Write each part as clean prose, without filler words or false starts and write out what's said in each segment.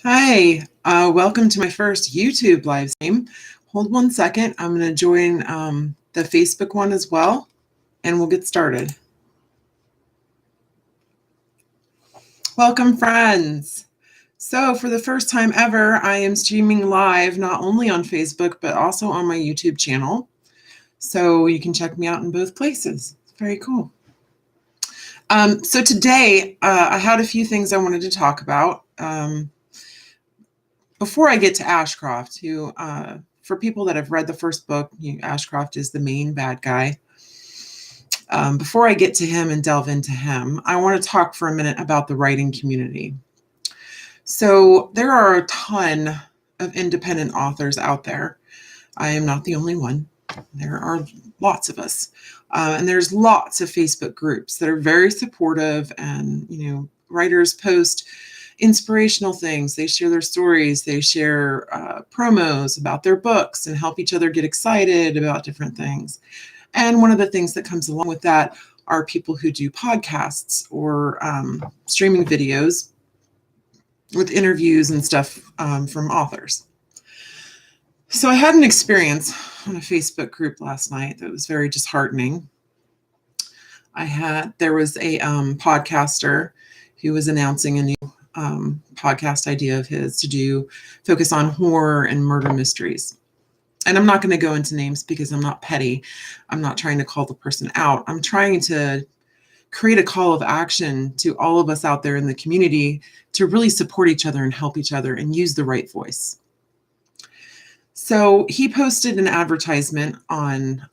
Hi, welcome to my first YouTube live stream. Hold one second. I'm going to join the Facebook one as well, and we'll get started. Welcome, friends. So, for the first time ever, I am streaming live not only on Facebook, but also on my YouTube channel. So, you can check me out in both places. It's very cool. So, today, I had a few things I wanted to talk about. Before I get to Ashcroft, who, for people that have read the first book, Ashcroft is the main bad guy. Before I get to him and delve into him, I want to talk for a minute about the writing community. So there are a ton of independent authors out there. I am not the only one. There are lots of us. And there's lots of Facebook groups that are very supportive, and, writers post inspirational things. They share their stories. They share promos about their books and help each other get excited about different things. And one of the things that comes along with that are people who do podcasts or streaming videos with interviews and stuff from authors. So I had an experience on a Facebook group last night that was very disheartening. There was a podcaster who was announcing a new podcast idea of his to focus on horror and murder mysteries. And I'm not going to go into names because I'm not petty. I'm not trying to call the person out. I'm trying to create a call of action to all of us out there in the community to really support each other and help each other and use the right voice. So he posted an advertisement on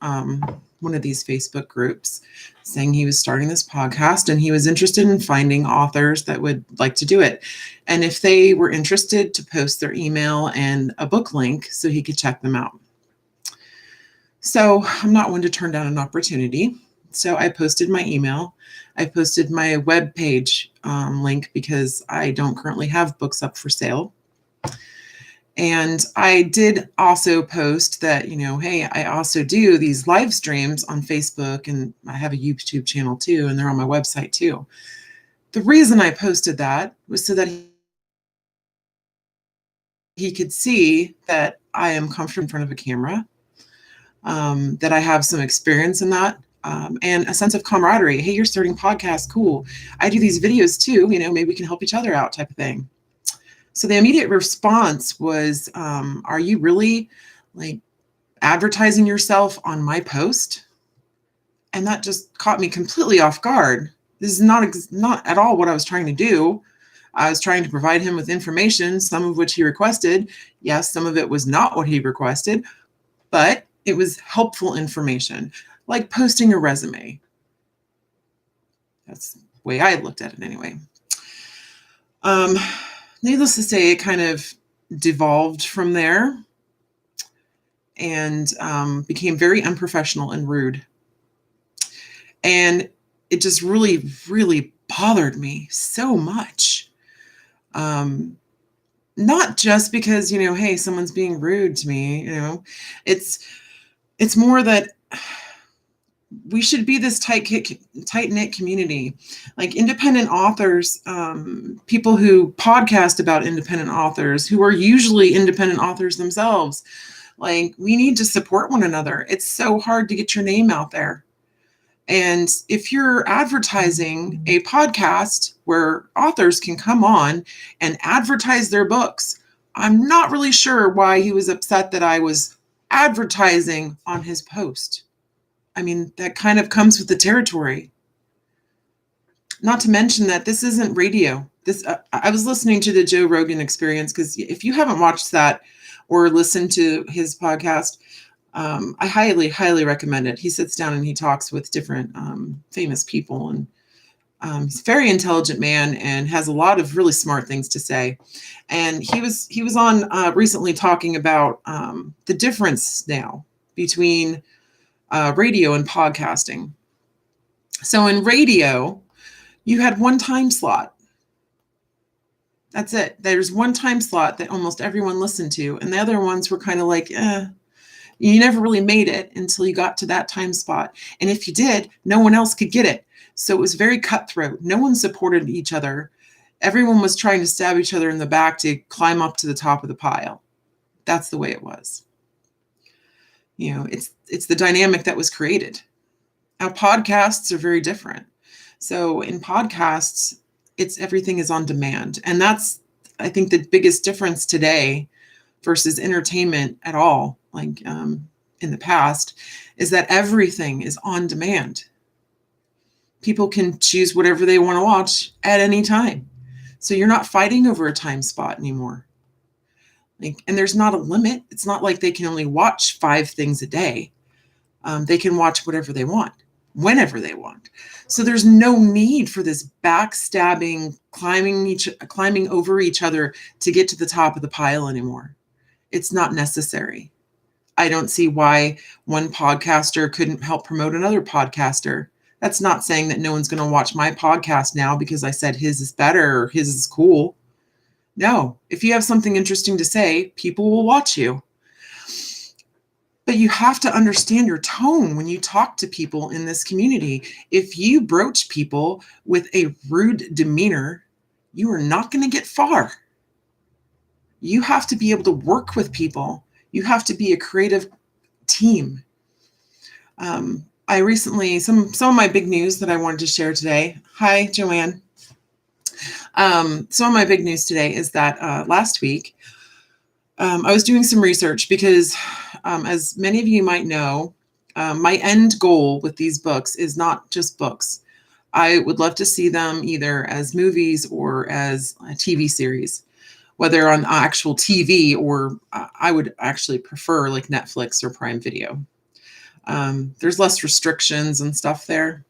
one of these Facebook groups saying he was starting this podcast and he was interested in finding authors that would like to do it. And if they were interested, to post their email and a book link so he could check them out. So I'm not one to turn down an opportunity. So I posted my email. I posted my webpage link because I don't currently have books up for sale. And I did also post that, hey, I also do these live streams on Facebook, and I have a YouTube channel too, and they're on my website too. The reason I posted that was so that he could see that I am comfortable in front of a camera, that I have some experience in that, and a sense of camaraderie. Hey, you're starting podcasts, cool. I do these videos too, maybe we can help each other out type of thing. So the immediate response was, are you really advertising yourself on my post? And that just caught me completely off guard. This is not at all what I was trying to do. I was trying to provide him with information, some of which he requested. Yes, some of it was not what he requested, but it was helpful information, like posting a resume. That's the way I looked at it anyway. Needless to say, it kind of devolved from there and became very unprofessional and rude. And it just really, really bothered me so much. Not just because, hey, someone's being rude to me, it's more that we should be this tight-knit community, like independent authors, people who podcast about independent authors who are usually independent authors themselves. Like, we need to support one another. It's so hard to get your name out there. And if you're advertising a podcast where authors can come on and advertise their books, I'm not really sure why he was upset that I was advertising on his post. I mean, that kind of comes with the territory. Not to mention that this isn't radio. I was listening to the Joe Rogan Experience, because if you haven't watched that or listened to his podcast, I highly, highly recommend it. He sits down and he talks with different famous people, and he's a very intelligent man and has a lot of really smart things to say. And he was on recently talking about the difference now between radio and podcasting. So in radio, you had one time slot. That's it. There's one time slot that almost everyone listened to, and the other ones were kind of like, you never really made it until you got to that time spot. And if you did, no one else could get it. So it was very cutthroat. No one supported each other. Everyone was trying to stab each other in the back to climb up to the top of the pile. That's the way it was. It's the dynamic that was created. Now, podcasts are very different. So in podcasts, everything is on demand. And that's, I think, the biggest difference today versus entertainment at all, like in the past, is that everything is on demand. People can choose whatever they want to watch at any time. So you're not fighting over a time spot anymore. And there's not a limit. It's not like they can only watch 5 things a day. They can watch whatever they want, whenever they want. So there's no need for this backstabbing, climbing over each other to get to the top of the pile anymore. It's not necessary. I don't see why one podcaster couldn't help promote another podcaster. That's not saying that no one's going to watch my podcast now because I said his is better or his is cool. No, if you have something interesting to say, people will watch you. But you have to understand your tone when you talk to people in this community. If you broach people with a rude demeanor, you are not going to get far. You have to be able to work with people. You have to be a creative team. I recently, some of my big news that I wanted to share today. Hi, Joanne. Some of my big news today is that last week, I was doing some research because, as many of you might know, my end goal with these books is not just books. I would love to see them either as movies or as a TV series, whether on actual TV or I would actually prefer like Netflix or Prime Video. There's less restrictions and stuff there.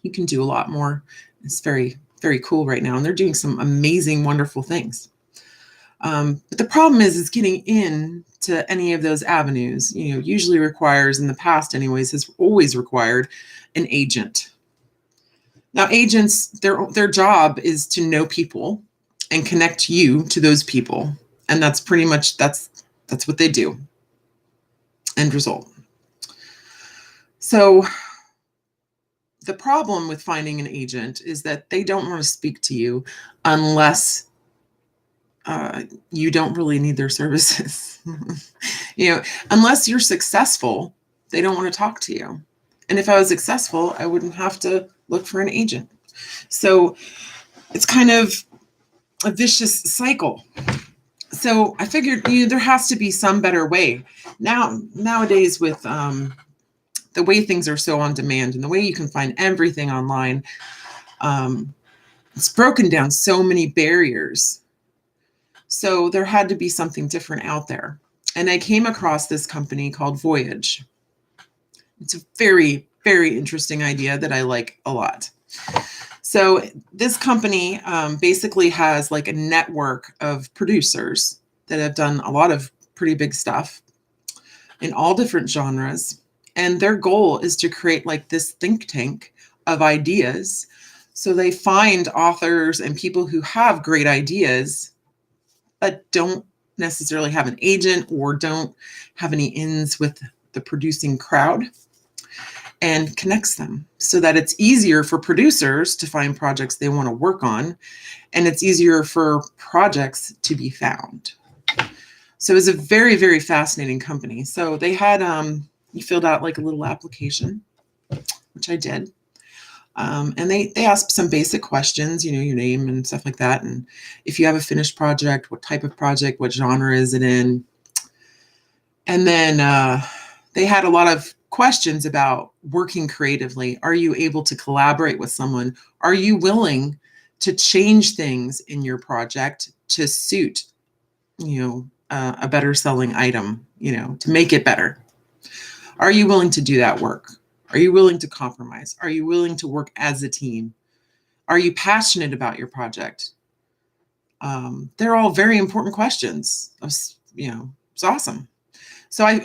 You can do a lot more. It's very, very cool right now. And they're doing some amazing, wonderful things. But the problem is getting into any of those avenues, usually requires, in the past anyways, has always required an agent. Now, agents, their job is to know people and connect you to those people. And that's pretty much, that's what they do. End result. So the problem with finding an agent is that they don't want to speak to you unless you don't really need their services. Unless you're successful, they don't want to talk to you. And if I was successful, I wouldn't have to look for an agent. So it's kind of a vicious cycle. So I figured there has to be some better way. Nowadays with the way things are so on demand and the way you can find everything online, it's broken down so many barriers. So there had to be something different out there. And I came across this company called Voyage. It's a very, very interesting idea that I like a lot. So this company basically has like a network of producers that have done a lot of pretty big stuff in all different genres. And their goal is to create like this think tank of ideas. So they find authors and people who have great ideas, but don't necessarily have an agent or don't have any ins with the producing crowd, and connects them so that it's easier for producers to find projects they want to work on, and it's easier for projects to be found. So it's a very, very fascinating company. So they had, you filled out like a little application, which I did. And they asked some basic questions, your name and stuff like that. And if you have a finished project, what type of project, what genre is it in? And then they had a lot of questions about working creatively. Are you able to collaborate with someone? Are you willing to change things in your project to suit, a better selling item, to make it better? Are you willing to do that work? Are you willing to compromise? Are you willing to work as a team? Are you passionate about your project? They're all very important questions. It's awesome. So I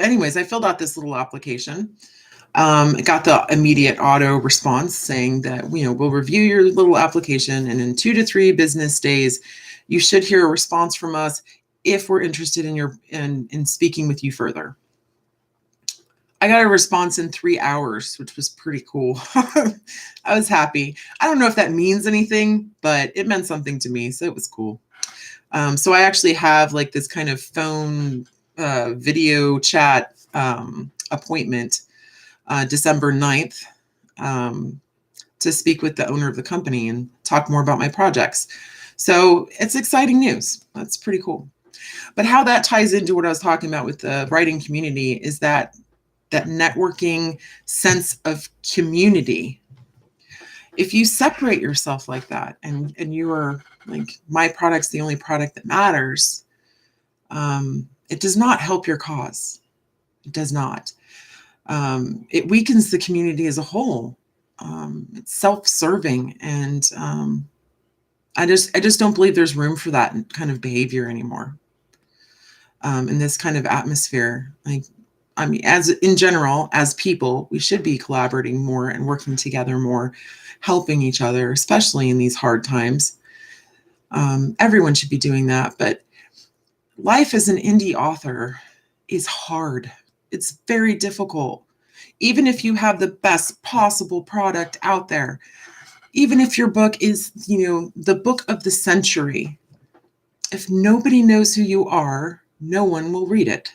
filled out this little application. It got the immediate auto response saying that, we'll review your little application, and in 2 to 3 business days, you should hear a response from us if we're interested in speaking with you further. I got a response in 3 hours, which was pretty cool. I was happy. I don't know if that means anything, but it meant something to me, so it was cool. So I actually have like this kind of phone video chat appointment December 9th to speak with the owner of the company and talk more about my projects. So it's exciting news. That's pretty cool. But how that ties into what I was talking about with the writing community is that networking sense of community. If you separate yourself like that and you are like, my product's the only product that matters, it does not help your cause. It does not. It weakens the community as a whole. It's self-serving, and I just don't believe there's room for that kind of behavior anymore. In this kind of atmosphere, like, I mean, as in general, as people, we should be collaborating more and working together more, helping each other, especially in these hard times. Everyone should be doing that, but life as an indie author is hard. It's very difficult. Even if you have the best possible product out there, even if your book is, the book of the century, if nobody knows who you are, no one will read it.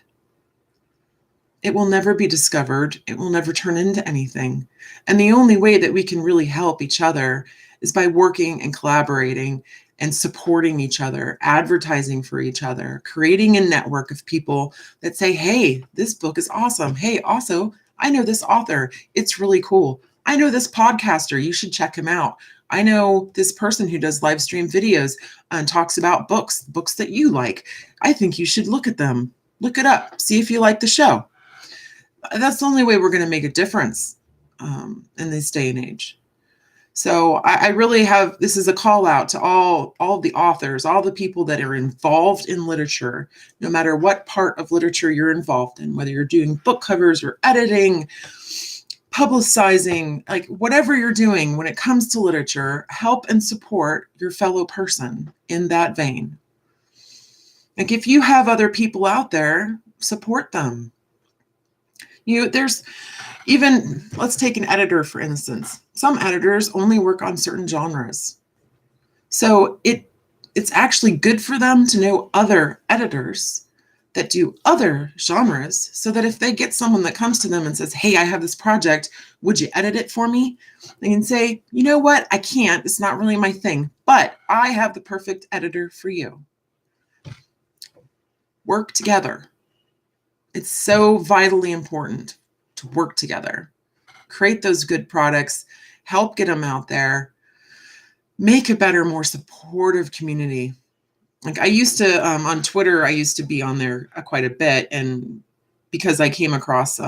It will never be discovered. It will never turn into anything. And the only way that we can really help each other is by working and collaborating and supporting each other, advertising for each other, creating a network of people that say, hey, this book is awesome. Hey, also, I know this author. It's really cool. I know this podcaster. You should check him out. I know this person who does live stream videos and talks about books that you like. I think you should look at them. Look it up. See if you like the show. That's the only way we're going to make a difference in this day and age. So I really have, this is a call out to all the authors, all the people that are involved in literature, no matter what part of literature you're involved in, whether you're doing book covers or editing, publicizing, like whatever you're doing when it comes to literature, help and support your fellow person in that vein. Like if you have other people out there, support them. There's even, let's take an editor, for instance. Some editors only work on certain genres. So it's actually good for them to know other editors that do other genres, so that if they get someone that comes to them and says, hey, I have this project, would you edit it for me? They can say, you know what, I can't, it's not really my thing, but I have the perfect editor for you. Work together. It's so vitally important to work together, create those good products, help get them out there, make a better, more supportive community. Like I used to, on Twitter, I used to be on there quite a bit, and because I came across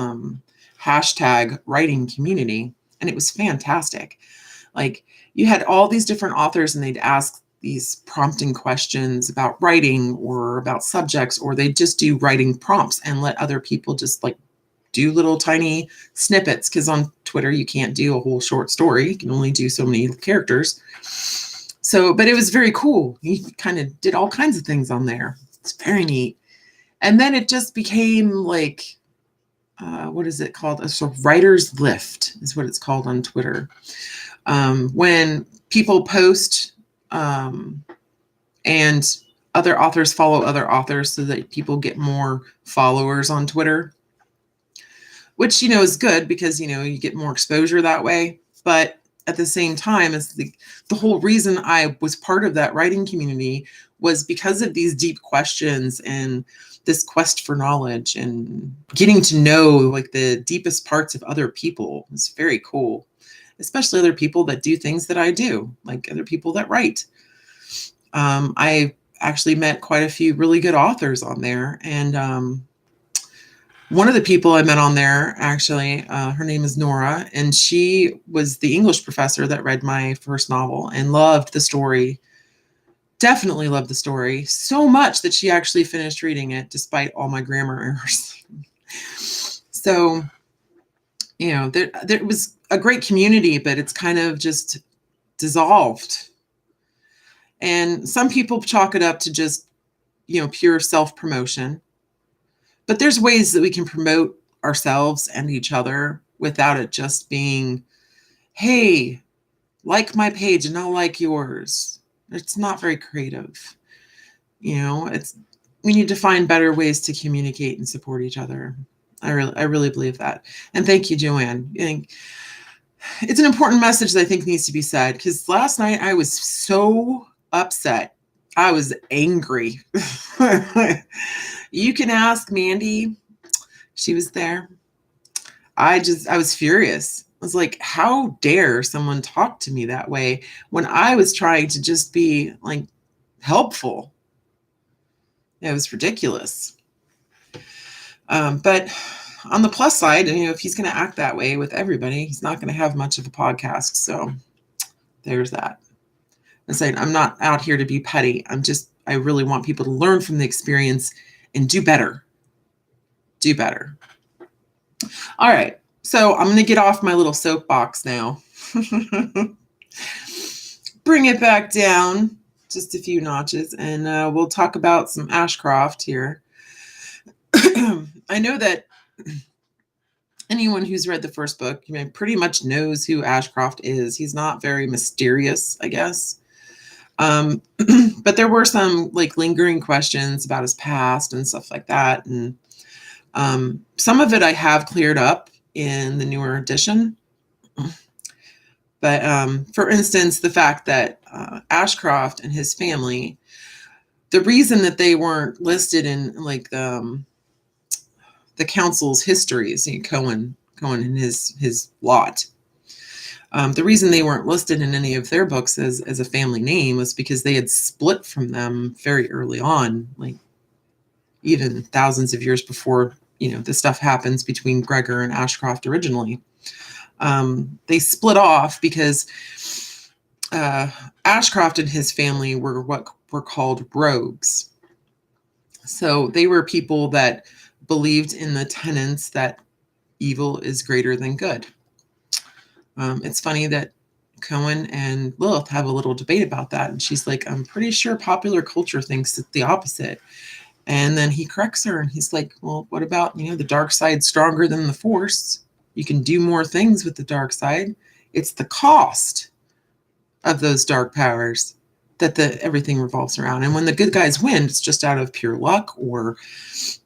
hashtag writing community, and it was fantastic. Like you had all these different authors and they'd ask these prompting questions about writing or about subjects, or they just do writing prompts and let other people just like do little tiny snippets, because on Twitter you can't do a whole short story, you can only do so many characters. So, but it was very cool. He kind of did all kinds of things on there. It's very neat. And then it just became like, what is it called? A sort of writer's lift is what it's called on Twitter. When people post and other authors follow other authors so that people get more followers on Twitter, which, is good because, you get more exposure that way. But at the same time, it's the whole reason I was part of that writing community was because of these deep questions and this quest for knowledge and getting to know like the deepest parts of other people. It's very cool, especially other people that do things that I do, like other people that write. I actually met quite a few really good authors on there. And one of the people I met on there, actually, her name is Nora, and she was the English professor that read my first novel and loved the story. Definitely loved the story so much that she actually finished reading it despite all my grammar errors. So, there was a great community, but it's kind of just dissolved. And some people chalk it up to just, pure self-promotion. But there's ways that we can promote ourselves and each other without it just being, hey, like my page and I'll like yours. It's not very creative. We need to find better ways to communicate and support each other. I really believe that. And thank you, Joanne. I think it's an important message that I think needs to be said, because last night I was so upset. I was angry. You can ask Mandy. She was there. I was furious. I was like, how dare someone talk to me that way when I was trying to just be like helpful? It was ridiculous. But on the plus side, if he's going to act that way with everybody, he's not going to have much of a podcast. So there's that. I'm saying I'm not out here to be petty. I really want people to learn from the experience and do better. Do better. All right. So I'm going to get off my little soapbox now. Bring it back down just a few notches, and we'll talk about some Ashcroft here. I know that anyone who's read the first book, pretty much knows who Ashcroft is. He's not very mysterious, I guess. But there were some lingering questions about his past and stuff like that. And some of it I have cleared up in the newer edition. But for instance, the fact that Ashcroft and his family, the reason that they weren't listed in the council's histories, Cohen and his lot. The reason they weren't listed in any of their books as a family name was because they had split from them very early on, even thousands of years before, this stuff happens between Gregor and Ashcroft originally. They split off because Ashcroft and his family were what were called rogues. So they were people that believed in the tenets that evil is greater than good. It's funny that Cohen and Lilith have a little debate about that. And she's like, I'm pretty sure popular culture thinks it's the opposite. And then he corrects her and he's like, well, what about, the dark side stronger than the force? You can do more things with the dark side. It's the cost of those dark powers that everything revolves around. And when the good guys win, it's just out of pure luck or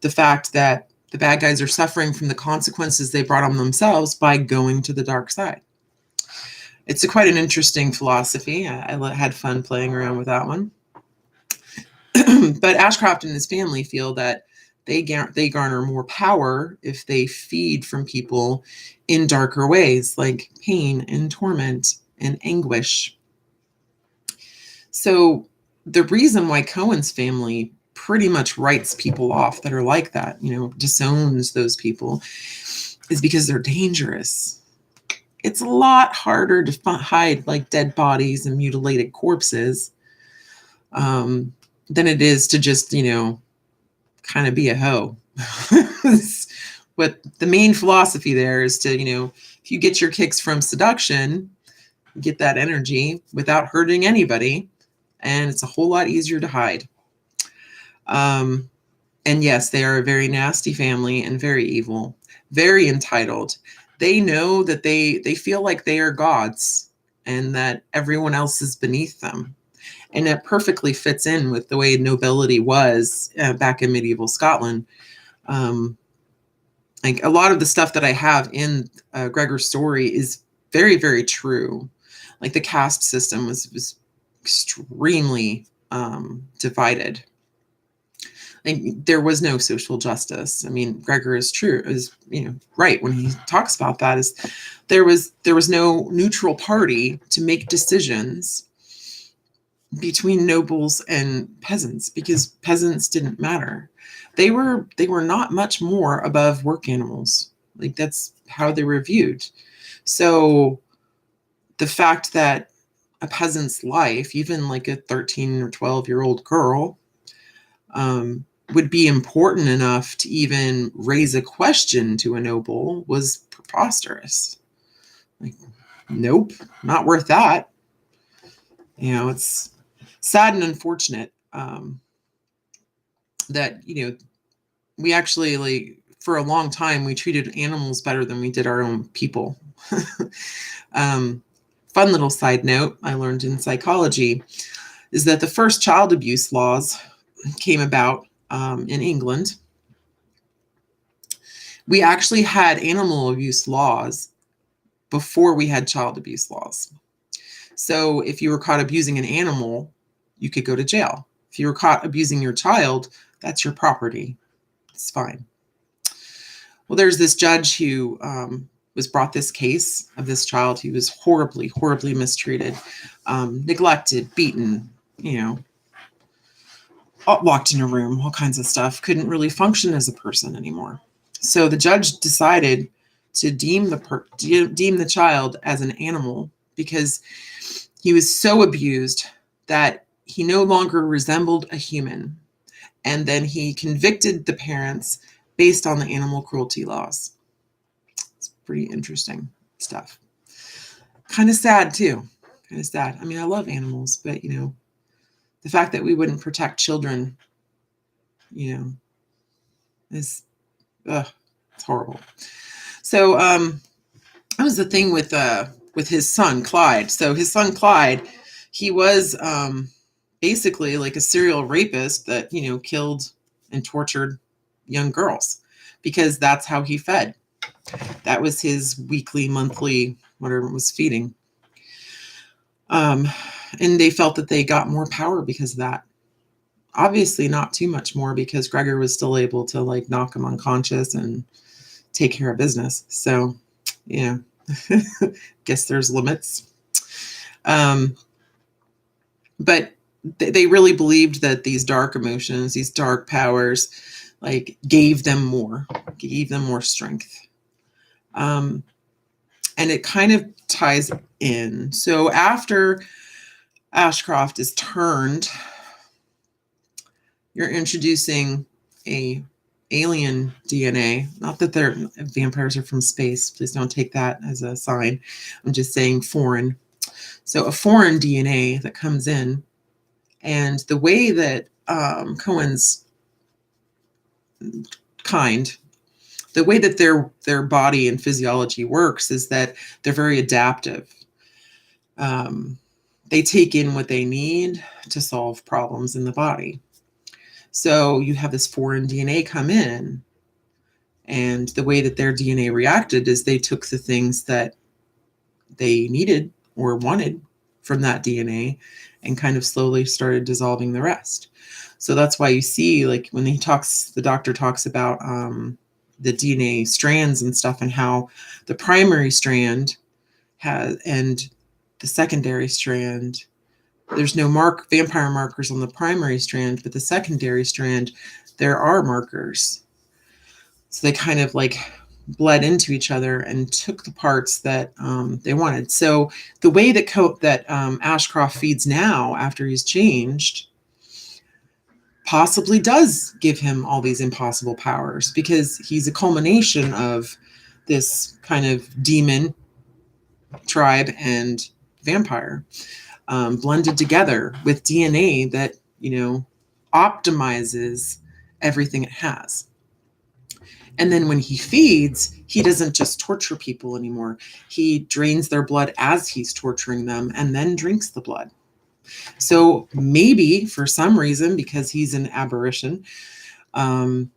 the fact that the bad guys are suffering from the consequences they brought on themselves by going to the dark side. It's quite an interesting philosophy. I had fun playing around with that one. But Ashcroft and his family feel that they garner more power if they feed from people in darker ways, like pain and torment and anguish. So the reason why Cohen's family pretty much writes people off that are like that, disowns those people, is because they're dangerous. It's a lot harder to hide dead bodies and mutilated corpses than it is to just, kind of be a hoe. But the main philosophy there is to, if you get your kicks from seduction, get that energy without hurting anybody, and it's a whole lot easier to hide. And yes, they are a very nasty family and very evil, very entitled. They know that they feel like they are gods and that everyone else is beneath them. And it perfectly fits in with the way nobility was back in medieval Scotland. A lot of the stuff that I have in Gregor's story is very, very true. The caste system was extremely divided. There was no social justice. Gregor is right when he talks about that. Is there was no neutral party to make decisions between nobles and peasants, because peasants didn't matter. They were not much more above work animals. That's how they were viewed. So the fact that a peasant's life, even a 13 or 12-year-old girl, would be important enough to even raise a question to a noble was preposterous. Nope, not worth that. It's sad and unfortunate that, we actually for a long time, we treated animals better than we did our own people. Fun little side note I learned in psychology is that the first child abuse laws came about in England. We actually had animal abuse laws before we had child abuse laws. So if you were caught abusing an animal, you could go to jail. If you were caught abusing your child, that's your property. It's fine. Well, there's this judge who was brought this case of this child who was horribly, horribly mistreated, neglected, beaten, locked in a room, all kinds of stuff, couldn't really function as a person anymore. So the judge decided to deem the child as an animal because he was so abused that he no longer resembled a human. And then he convicted the parents based on the animal cruelty laws. It's pretty interesting stuff. Kind of sad too. Kind of sad. I mean, I love animals, but the fact that we wouldn't protect children, is it's horrible. So that was the thing with his son Clyde. So his son Clyde, he was basically like a serial rapist that killed and tortured young girls because that's how he fed. That was his weekly, monthly, whatever it was feeding. And they felt that they got more power because of that. Obviously not too much more because Gregor was still able to knock him unconscious and take care of business. So, guess there's limits. But they really believed that these dark emotions, these dark powers, gave them more strength. And it kind of ties in. So after Ashcroft is turned, you're introducing a alien DNA. Not that vampires are from space. Please don't take that as a sign. I'm just saying foreign. So a foreign DNA that comes in, and the way that Cohen's kind, the way that their body and physiology works is that they're very adaptive. They take in what they need to solve problems in the body. So you have this foreign DNA come in, and the way that their DNA reacted is they took the things that they needed or wanted from that DNA and kind of slowly started dissolving the rest. So that's why you see, when the doctor talks about the DNA strands and stuff, and how the primary strand and the secondary strand, there's no vampire markers on the primary strand, but the secondary strand, there are markers. So they kind of bled into each other and took the parts that they wanted. So the way that Ashcroft feeds now after he's changed possibly does give him all these impossible powers, because he's a culmination of this kind of demon tribe and vampire blended together with DNA that optimizes everything it has. And then when he feeds, he doesn't just torture people anymore. He drains their blood as he's torturing them and then drinks the blood. So maybe for some reason, because he's an aberration, the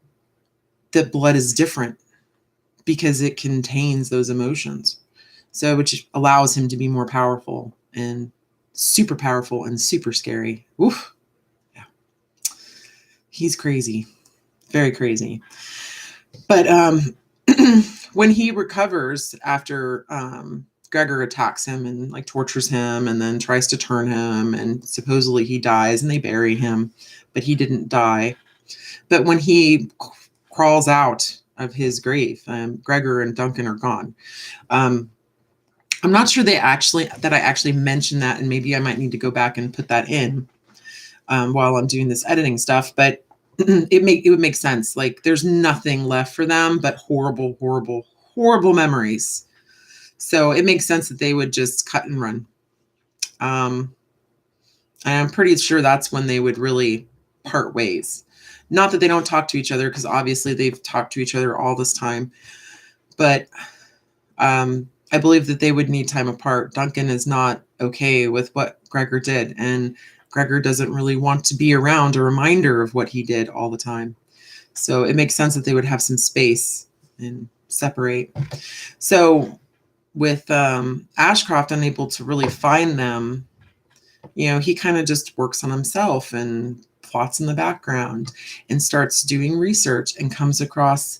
blood is different because it contains those emotions. So which allows him to be more powerful and super scary. Oof. Yeah. He's crazy. Very crazy. But when he recovers after Gregor attacks him and tortures him and then tries to turn him, and supposedly he dies and they bury him, but he didn't die. But when he crawls out of his grave, Gregor and Duncan are gone. I'm not sure that I actually mentioned that, and maybe I might need to go back and put that in while I'm doing this editing stuff, but it would make sense. There's nothing left for them but horrible, horrible, horrible memories. So it makes sense that they would just cut and run. And I'm pretty sure that's when they would really part ways. Not that they don't talk to each other, because obviously they've talked to each other all this time, but I believe that they would need time apart. Duncan is not okay with what Gregor did, and Gregor doesn't really want to be around a reminder of what he did all the time. So it makes sense that they would have some space and separate. So with Ashcroft unable to really find them, he kind of just works on himself and plots in the background and starts doing research and comes across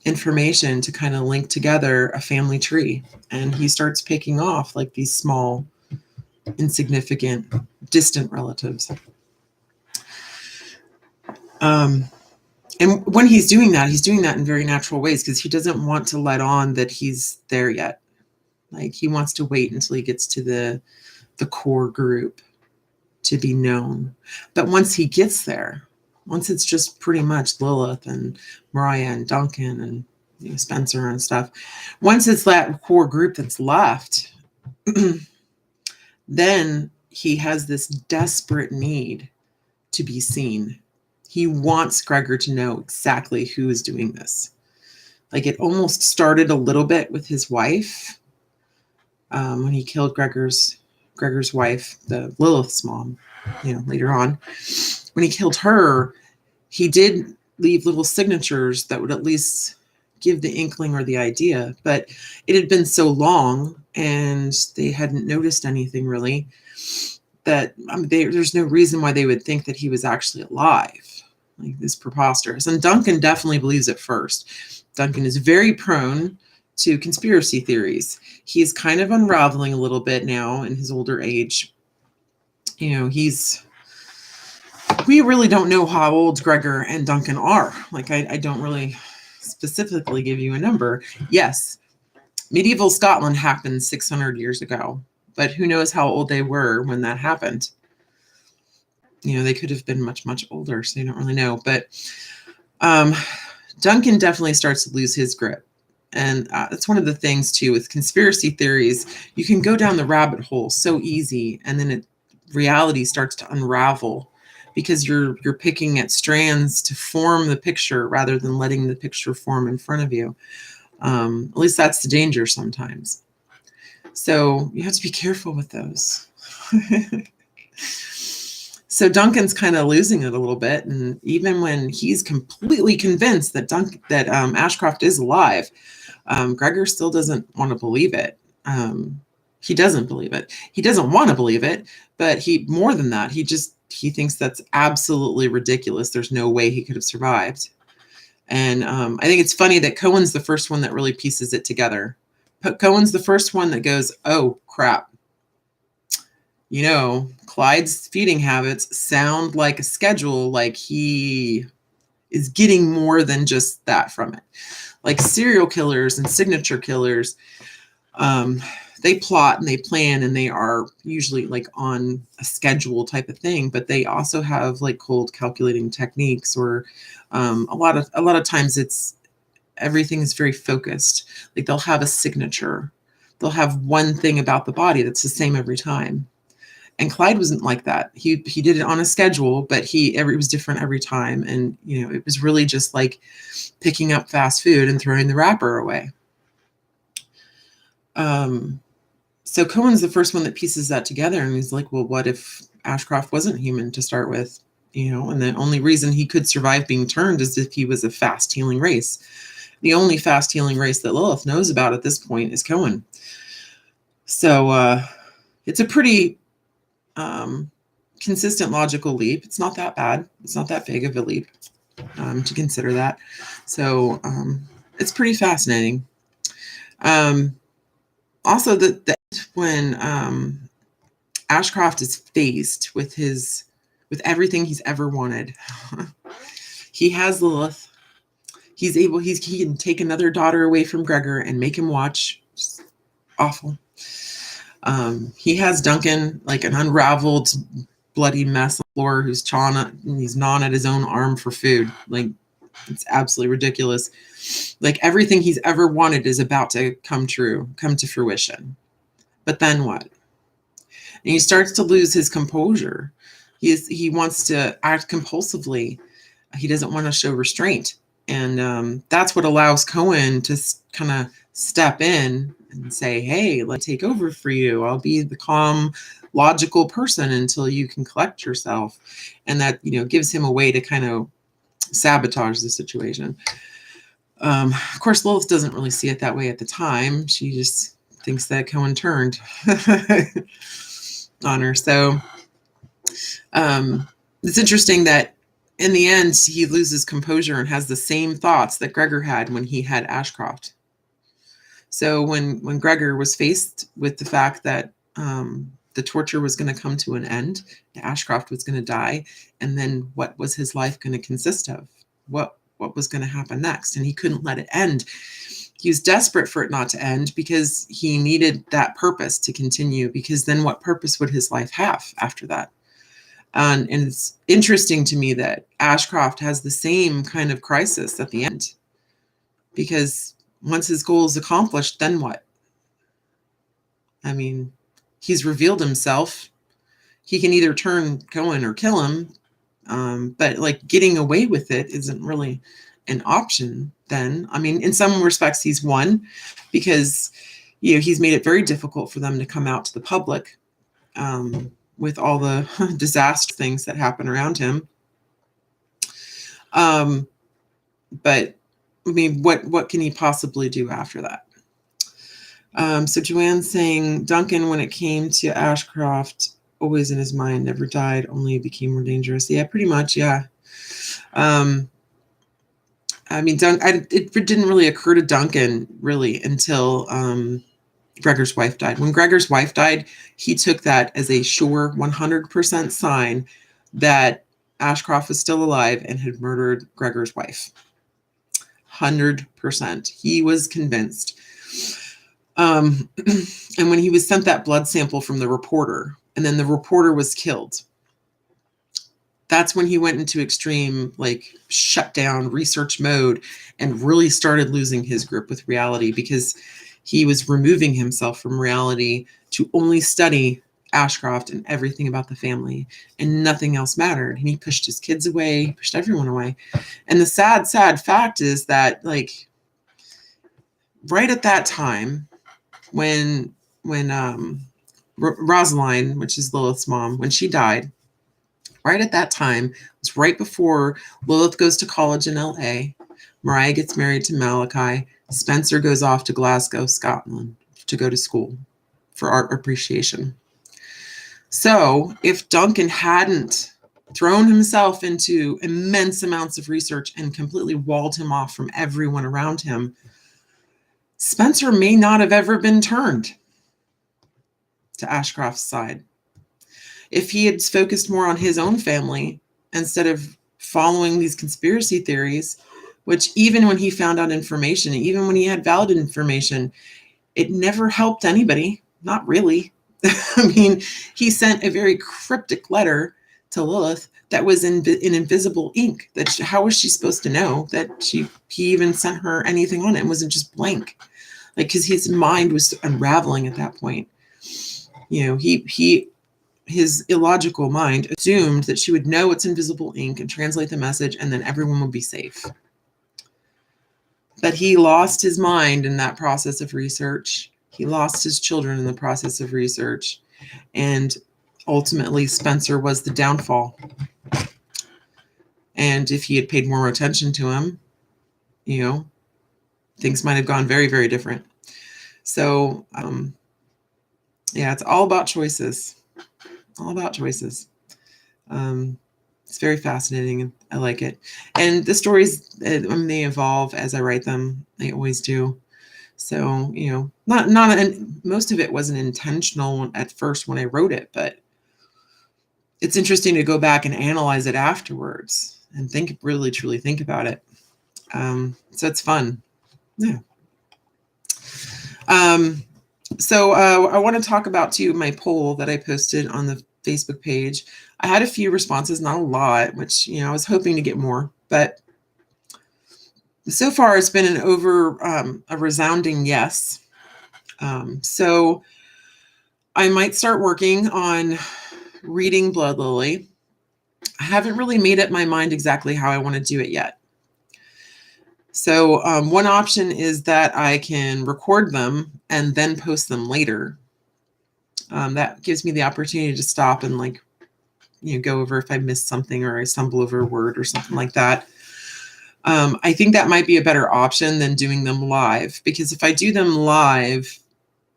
information to kind of link together a family tree. And he starts picking off like these small, insignificant, distant relatives. And when he's doing that in very natural ways, because he doesn't want to let on that he's there yet. Like, he wants to wait until he gets to the core group to be known. But once he gets there, once it's just pretty much Lilith and Mariah and Duncan and Spencer and stuff, once it's that core group that's left, then he has this desperate need to be seen. He wants Gregor to know exactly who is doing this. Like, it almost started a little bit with his wife, when he killed Gregor's wife, the Lilith's mom, later on. When he killed her, he did leave little signatures that would at least give the inkling or the idea, but it had been so long and they hadn't noticed anything really, that there's no reason why they would think that he was actually alive. Like, this preposterous. And Duncan definitely believes it first. Duncan is very prone to conspiracy theories. He's kind of unraveling a little bit now in his older age. We really don't know how old Gregor and Duncan are. Like, I don't really specifically give you a number. Yes, medieval Scotland happened 600 years ago, but who knows how old they were when that happened. They could have been much, much older, so you don't really know. But Duncan definitely starts to lose his grip. And that's one of the things, too, with conspiracy theories. You can go down the rabbit hole so easy, and then reality starts to unravel because you're picking at strands to form the picture rather than letting the picture form in front of you. At least that's the danger sometimes. So you have to be careful with those. So Duncan's kind of losing it a little bit, and even when he's completely convinced that Ashcroft is alive, Gregor still doesn't want to believe it. He doesn't believe it. He doesn't want to believe it, but more than that, he thinks that's absolutely ridiculous. There's no way he could have survived. And I think it's funny that Cohen's the first one that really pieces it together. Cohen's the first one that goes, oh, crap. Clyde's feeding habits sound like a schedule, like he is getting more than just that from it. Like serial killers and signature killers, they plot and they plan, and they are usually like on a schedule type of thing, but they also have like cold calculating techniques, or a lot of times everything is very focused. Like, they'll have a signature. They'll have one thing about the body that's the same every time. And Clyde wasn't like that. He did it on a schedule, but it was different every time. And, it was really just like picking up fast food and throwing the wrapper away. So Cohen's the first one that pieces that together. And he's like, well, what if Ashcroft wasn't human to start with? And the only reason he could survive being turned is if he was a fast healing race. The only fast healing race that Lilith knows about at this point is Cohen. So it's a pretty consistent logical leap. It's not that bad. It's not that big of a leap to consider that. So it's pretty fascinating. Also, when Ashcroft is faced with everything he's ever wanted, he has Lilith. He can take another daughter away from Gregor and make him watch. Just awful. He has Duncan, like an unraveled, bloody mess on the floor, who's he's gnawing at his own arm for food. Like, it's absolutely ridiculous. Like, everything he's ever wanted is about to come to fruition. But then what? And he starts to lose his composure. He wants to act compulsively. He doesn't want to show restraint. And that's what allows Cohen to kind of step in and say, hey, let's take over for you. I'll be the calm, logical person until you can collect yourself. And that, gives him a way to kind of sabotage the situation. Of course, Lilith doesn't really see it that way at the time. She just thinks that Cohen turned on her. So it's interesting that in the end, he loses composure and has the same thoughts that Gregor had when he had Ashcroft. So when Gregor was faced with the fact that the torture was going to come to an end, Ashcroft was going to die, and then what was his life going to consist of? What was going to happen next? And he couldn't let it end. He was desperate for it not to end because he needed that purpose to continue, because then what purpose would his life have after that? And it's interesting to me that Ashcroft has the same kind of crisis at the end, because once his goal is accomplished, then what? I mean, he's revealed himself. He can either turn Cohen or kill him, but like getting away with it isn't really an option then. I mean, in some respects, he's won, because he's made it very difficult for them to come out to the public. With all the disaster things that happen around him. But I mean, what can he possibly do after that? So Joanne's saying, Duncan, when it came to Ashcroft, always in his mind, never died, only became more dangerous. Yeah, pretty much, yeah. I mean, it didn't really occur to Duncan, really, until Gregor's wife died. When Gregor's wife died, he took that as a sure 100% sign that Ashcroft was still alive and had murdered Gregor's wife. 100%. He was convinced. And when he was sent that blood sample from the reporter, and then the reporter was killed, that's when he went into extreme, like, shutdown research mode and really started losing his grip with reality, because he was removing himself from reality to only study Ashcroft and everything about the family, and nothing else mattered. And he pushed his kids away, pushed everyone away. And the sad, sad fact is that, like, right at that time, when Rosaline, which is Lilith's mom, when she died, right at that time, it was right before Lilith goes to college in LA, Mariah gets married to Malachi, Spencer goes off to Glasgow, Scotland, to go to school for art appreciation. So if Duncan hadn't thrown himself into immense amounts of research and completely walled him off from everyone around him, Spencer may not have ever been turned to Ashcroft's side. If he had focused more on his own family instead of following these conspiracy theories, which even when he found out information, even when he had valid information, it never helped anybody. Not really. I mean, he sent a very cryptic letter to Lilith that was in invisible ink. That how was she supposed to know that he even sent her anything on it? It wasn't just blank, like, because his mind was unraveling at that point. His illogical mind assumed that she would know it's invisible ink and translate the message, and then everyone would be safe. But he lost his mind in that process of research. He lost his children in the process of research. And ultimately, Spencer was the downfall. And if he had paid more attention to him, things might have gone very, very different. So, it's all about choices. All about choices. It's very fascinating, and I like it. And the stories, they evolve as I write them. They always do. So, most of it wasn't intentional at first when I wrote it, but it's interesting to go back and analyze it afterwards and really, truly think about it. So it's fun. Yeah. So I want to talk about, too, my poll that I posted on the Facebook page. I had a few responses, not a lot, which, I was hoping to get more, but so far it's been a resounding yes. So I might start working on reading Blood Lily. I haven't really made up my mind exactly how I want to do it yet. So one option is that I can record them and then post them later. That gives me the opportunity to stop and go over if I missed something or I stumble over a word or something like that. I think that might be a better option than doing them live, because if I do them live,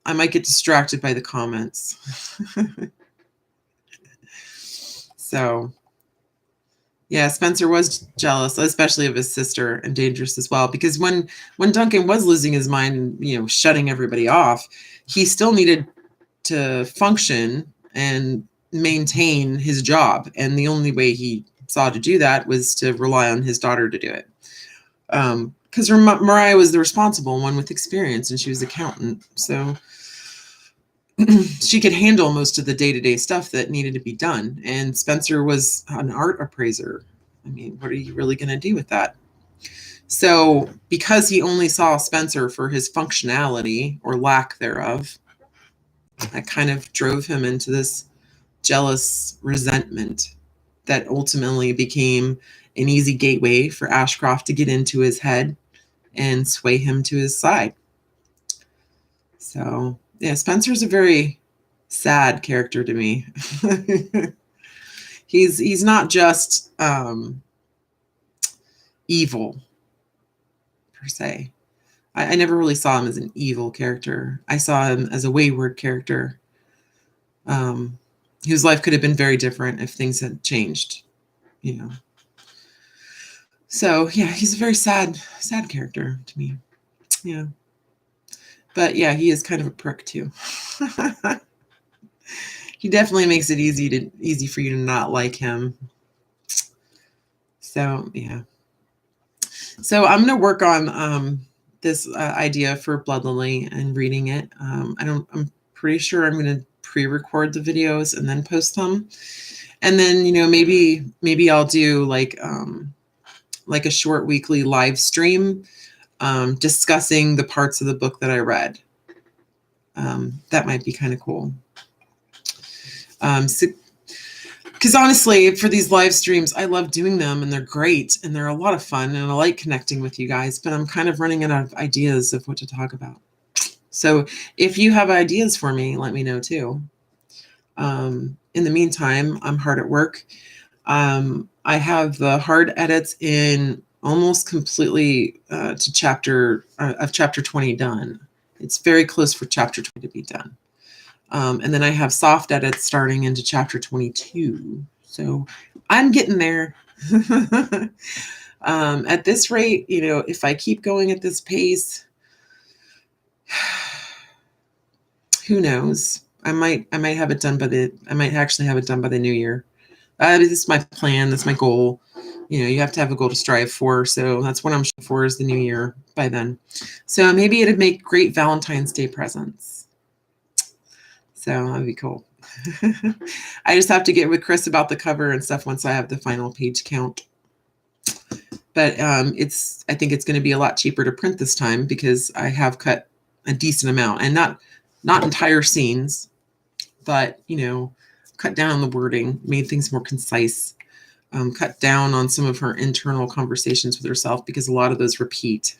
I might get distracted by the comments. So, yeah, Spencer was jealous, especially of his sister, and dangerous as well, because when Duncan was losing his mind and, shutting everybody off, he still needed to function and maintain his job. And the only way he saw to do that was to rely on his daughter to do it. Because Mariah was the responsible one with experience, and she was accountant. So she could handle most of the day-to-day stuff that needed to be done. And Spencer was an art appraiser. I mean, what are you really going to do with that? So because he only saw Spencer for his functionality or lack thereof, that kind of drove him into this jealous resentment that ultimately became an easy gateway for Ashcroft to get into his head and sway him to his side. So, yeah, Spencer's a very sad character to me. He's not just evil per se. I never really saw him as an evil character. I saw him as a wayward character, whose life could have been very different if things had changed, So, yeah, he's a very sad character to me. Yeah. But, yeah, he is kind of a prick, too. He definitely makes it easy for you to not like him. So, yeah. So I'm going to work on this idea for Blood Lily and reading it. I'm pretty sure I'm going to pre-record the videos and then post them. And then, maybe I'll do like a short weekly live stream discussing the parts of the book that I read. That might be kind of cool. Because honestly, for these live streams, I love doing them, and they're great, and they're a lot of fun, and I like connecting with you guys, but I'm kind of running out of ideas of what to talk about. So if you have ideas for me, let me know too. In the meantime, I'm hard at work. I have the hard edits in almost completely to chapter 20 done. It's very close for chapter 20 to be done. And then I have soft edits starting into chapter 22. So I'm getting there. At this rate, if I keep going at this pace, who knows? I might have it done I might actually have it done by the new year. This is my plan. That's my goal. You have to have a goal to strive for. So that's what I'm shooting for, is the new year by then. So maybe it'd make great Valentine's Day presents. So that'd be cool. I just have to get with Chris about the cover and stuff once I have the final page count. But I think it's going to be a lot cheaper to print this time, because I have cut a decent amount, and not entire scenes, but cut down on the wording, made things more concise, cut down on some of her internal conversations with herself, because a lot of those repeat.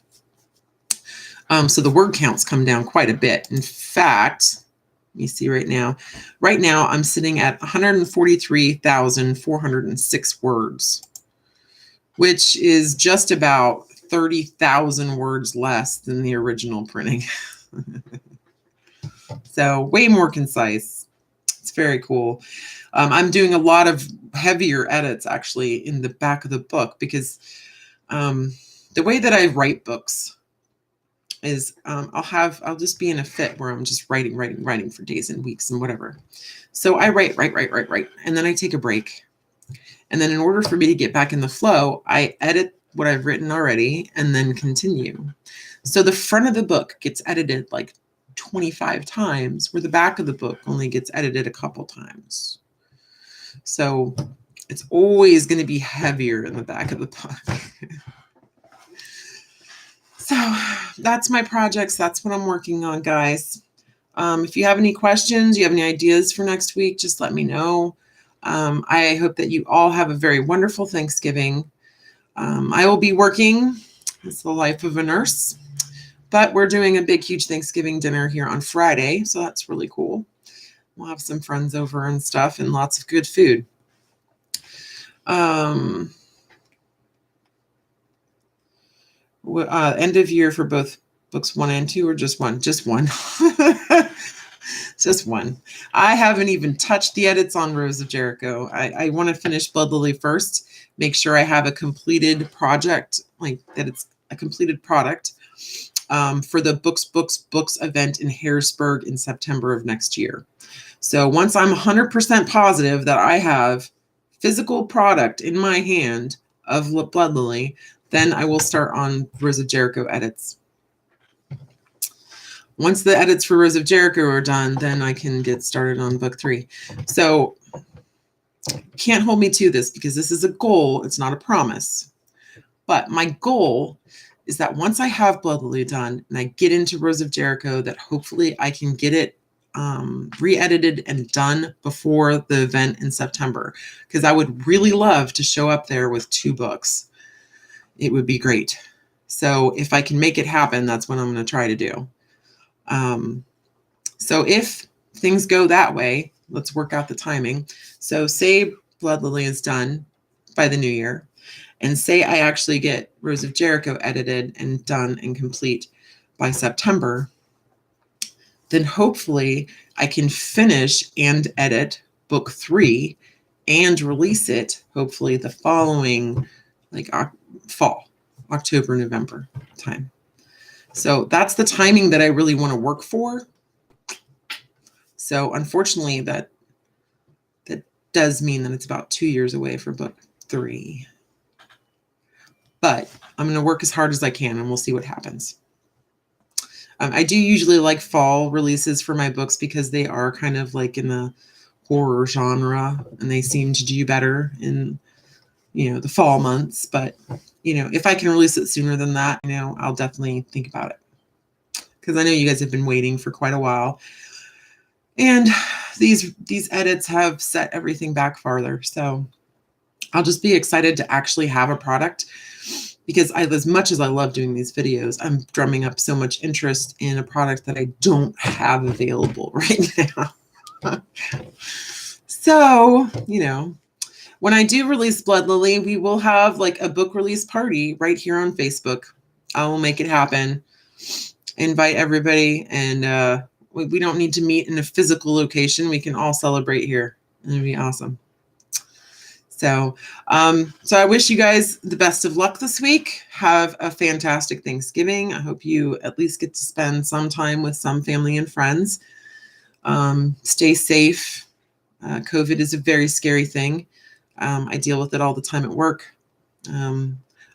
So the word counts come down quite a bit. In fact, let me see right now. Right now, I'm sitting at 143,406 words, which is just about 30,000 words less than the original printing. So way more concise. It's very cool. I'm doing a lot of heavier edits actually in the back of the book, because the way that I write books is I'll just be in a fit where I'm just writing for days and weeks and whatever. So I write, and then I take a break. And then in order for me to get back in the flow, I edit what I've written already and then continue. So the front of the book gets edited like 25 times, where the back of the book only gets edited a couple times. So it's always going to be heavier in the back of the book. So that's my projects. That's what I'm working on, guys. If you have any questions, you have any ideas for next week, just let me know. I hope that you all have a very wonderful Thanksgiving. I will be working. It's the life of a nurse. But we're doing a big, huge Thanksgiving dinner here on Friday, so that's really cool. We'll have some friends over and stuff and lots of good food. End of year for both books 1 and 2, or just one? Just one. Just one. I haven't even touched the edits on Rose of Jericho. I want to finish Blood Lily first, make sure I have a completed project, like that it's a completed product for the Books event in Harrisburg in September of next year. So once I'm 100% positive that I have physical product in my hand of Blood Lily, then I will start on Rose of Jericho edits. Once the edits for Rose of Jericho are done, then I can get started on book 3. So can't hold me to this because this is a goal. It's not a promise. But my goal is that once I have Blood Lily done and I get into Rose of Jericho, that hopefully I can get it re-edited and done before the event in September, because I would really love to show up there with 2 books. It would be great. So if I can make it happen, that's what I'm going to try to do. So if things go that way, let's work out the timing. So say Blood Lily is done by the new year, and say I actually get Rose of Jericho edited and done and complete by September, then hopefully I can finish and edit book 3 and release it hopefully the following fall, October, November time. So that's the timing that I really want to work for. So unfortunately, that does mean that it's about 2 years away for book 3. But I'm going to work as hard as I can, and we'll see what happens. I do usually like fall releases for my books because they are kind of like in the horror genre, and they seem to do better in, the fall months. But, if I can release it sooner than that, I'll definitely think about it, because I know you guys have been waiting for quite a while. And these edits have set everything back farther. So I'll just be excited to actually have a product, because as much as I love doing these videos, I'm drumming up so much interest in a product that I don't have available right now. So, when I do release Blood Lily, we will have like a book release party right here on Facebook. I will make it happen. Invite everybody, and we don't need to meet in a physical location. We can all celebrate here. It'll be awesome. So I wish you guys the best of luck this week. Have a fantastic Thanksgiving. I hope you at least get to spend some time with some family and friends. Stay safe. COVID is a very scary thing. I deal with it all the time at work.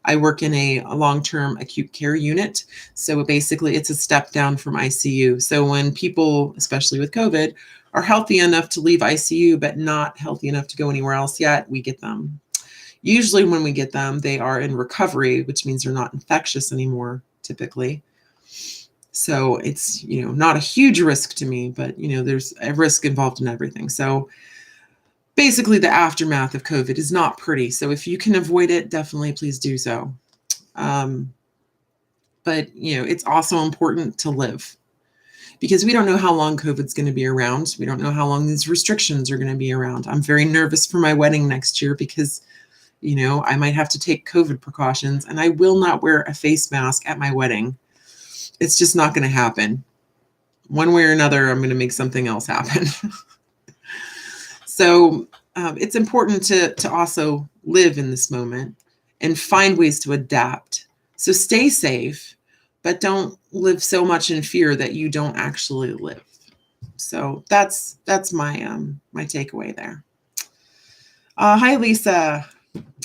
I work in a long-term acute care unit. So basically it's a step down from ICU. So when people, especially with COVID, are healthy enough to leave ICU, but not healthy enough to go anywhere else yet, we get them. Usually when we get them, they are in recovery, which means they're not infectious anymore, typically. So it's, not a huge risk to me, but, there's a risk involved in everything. So basically the aftermath of COVID is not pretty. So if you can avoid it, definitely please do so. But, it's also important to live, because we don't know how long COVID's going to be around. We don't know how long these restrictions are going to be around. I'm very nervous for my wedding next year because, I might have to take COVID precautions, and I will not wear a face mask at my wedding. It's just not going to happen. One way or another, I'm going to make something else happen. So it's important to also live in this moment and find ways to adapt. So stay safe, but don't live so much in fear that you don't actually live. So that's my my takeaway there. Hi, Lisa.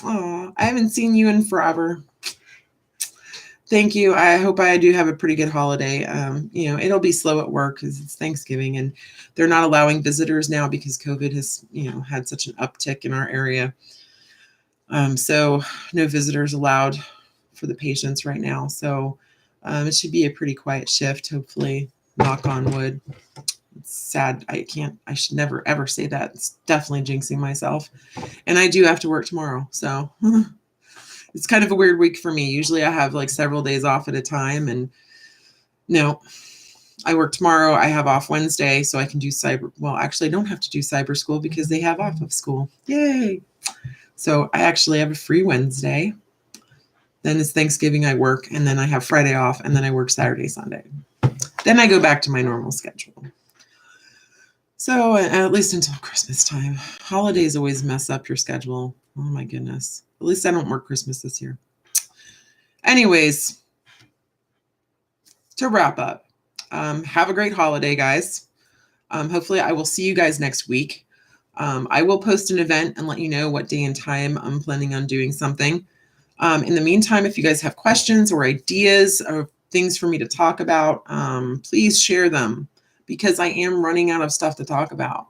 Oh, I haven't seen you in forever. Thank you. I hope I do have a pretty good holiday. It'll be slow at work because it's Thanksgiving, and they're not allowing visitors now because COVID has, had such an uptick in our area. So no visitors allowed for the patients right now. So it should be a pretty quiet shift, hopefully, knock on wood. It's sad. I should never ever say that. It's definitely jinxing myself. And I do have to work tomorrow. So it's kind of a weird week for me. Usually I have like several days off at a time, and no, I work tomorrow. I have off Wednesday, so I can do actually I don't have to do cyber school because they have off of school. Yay. So I actually have a free Wednesday. Then it's Thanksgiving, I work, and then I have Friday off, and then I work Saturday, Sunday. Then I go back to my normal schedule. So at least until Christmas time. Holidays always mess up your schedule. Oh my goodness. At least I don't work Christmas this year. Anyways, to wrap up, have a great holiday, guys. Hopefully I will see you guys next week. I will post an event and let you know what day and time I'm planning on doing something. In the meantime, if you guys have questions or ideas or things for me to talk about, please share them, because I am running out of stuff to talk about,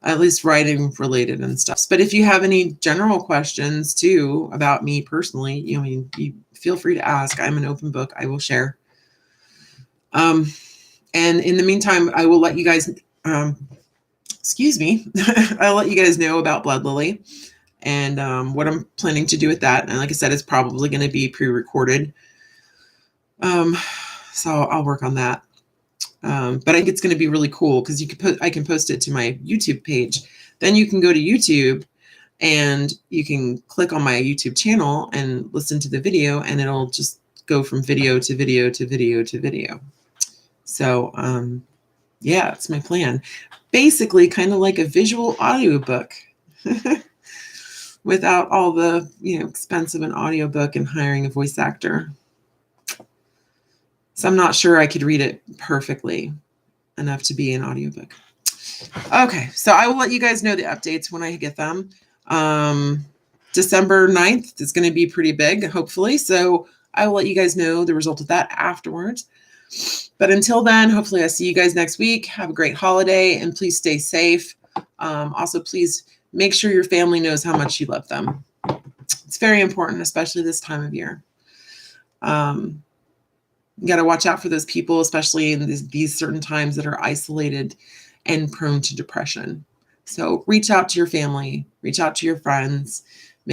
at least writing related and stuff. But if you have any general questions too about me personally, you feel free to ask. I'm an open book. I will share. And in the meantime, I will let you guys, excuse me, I'll let you guys know about Blood Lily and what I'm planning to do with that. And like I said, it's probably going to be pre-recorded. So I'll work on that. But I think it's going to be really cool because I can post it to my YouTube page. Then you can go to YouTube and you can click on my YouTube channel and listen to the video, and it'll just go from video to video to video to video. So, yeah, that's my plan. Basically, kind of like a visual audiobook without all the, expense of an audiobook and hiring a voice actor. So I'm not sure I could read it perfectly enough to be an audiobook. Okay, so I will let you guys know the updates when I get them. December 9th is going to be pretty big, hopefully. So I will let you guys know the result of that afterwards. But until then, hopefully I see you guys next week. Have a great holiday, and please stay safe. Also, please make sure your family knows how much you love them. It's very important, especially this time of year. You got to watch out for those people, especially in these certain times that are isolated and prone to depression. So reach out to your family, reach out to your friends,